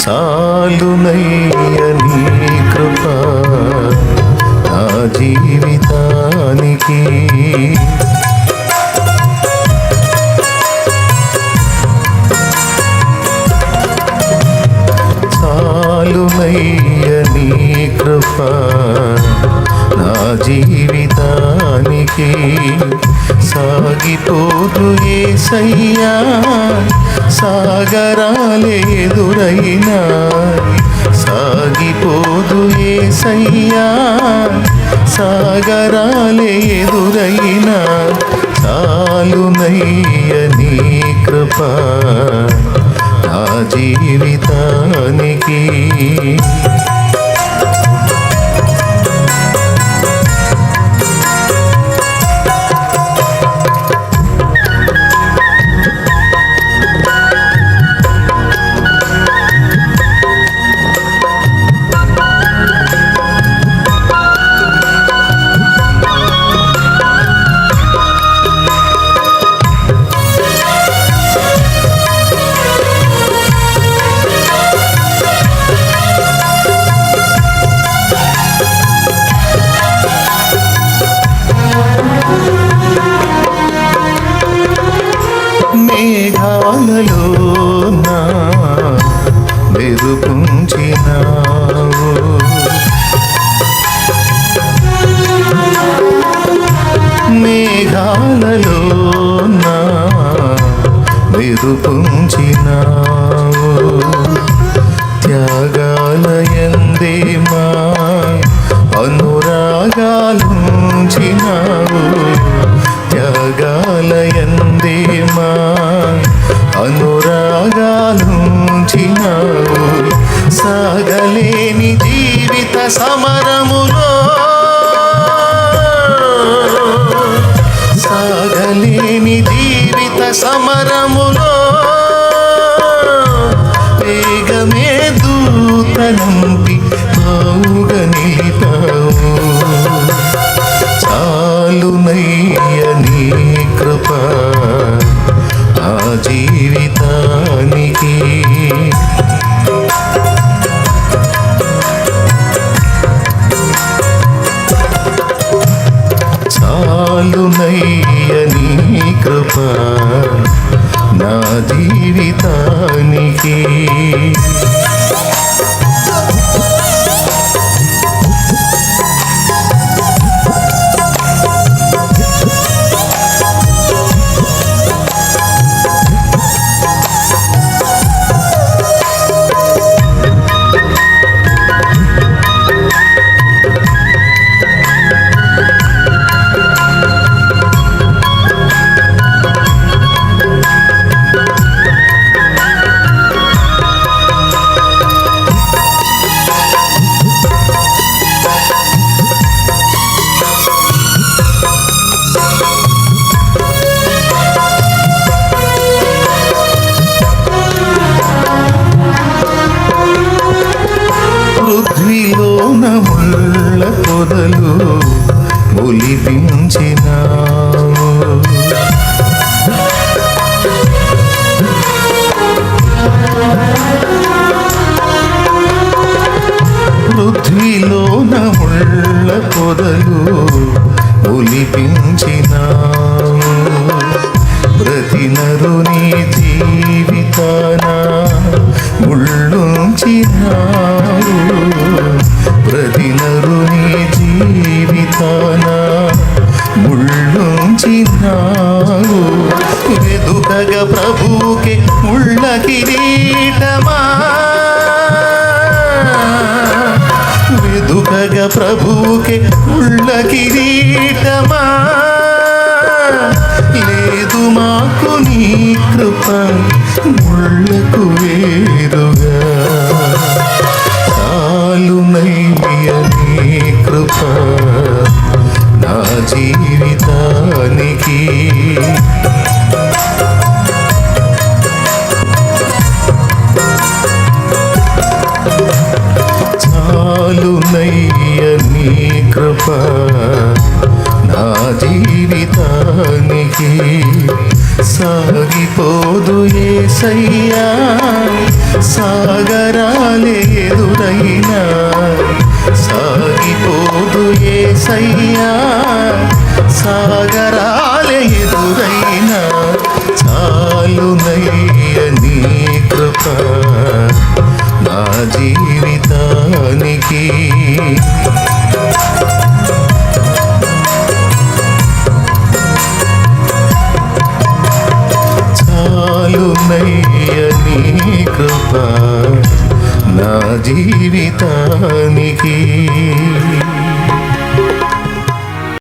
చాలునయ్య నీ కృప నా జీవితానికి. చాలునయ్య నీ కృప నా జీవితానికి. సాగిపోదు యేసయ్యా సాగరాలే ఎదురైనా. సాగిపోదు యేసయ్యా సాగరాలే ఎదురైనా. చాలునయ్య నీ కృప నా జీవితానికి. మేఘాలలో నా మెరుపుంచినావు. మేఘాలలో నా మెరుపుంచినావు. త్యాగాలయందే మా అనురాగాలుంచినావు. త్యాగాలయందే మా అనురాగాలుంచినావు. సాగలేని జీవిత సమరములో, సాగలేని జీవిత సమరములో వేగమే దూతనంపి బావుగా నిలిపావు. చాలునయ్య నీ కృప నా జీవితానికి. చాలునయ్య నీ కృప నా జీవితానికి. పృథ్వీలోన ముళ్ళ పొదలు ఒలిపించినావు. పృథ్వీలోన ముళ్ళ పొదలు ఒలిపించినావు. ప్రతి నరుని జీవితాన ముళ్ళుంచినావు. ప్రతి నరుని జీవితాన ముళ్ళుంచినావు. వెదుకగా ప్రభువుకి ముళ్ళ కిరీటమా. వెదుకగా ప్రభువుకి ముళ్ళ కిరీటమా. లేదు మాకు నీ కృప ముళ్ళకు వేరుగా. చాలునయ్య నీ కృప నా జీవితానికి. చాలునయ్య నీ కృప నా జీవితానికి. సాగిపోదు యేసయ్యా సాగరా సాగరాలే ఎదురైనా సాగిపోదు యేసయ్యా, సాగరాలే ఎదురైనా చాలునయ్య నీ కృప నా జీవితానికి. చాలునయ్య నీ కృప నా జీవితానికి.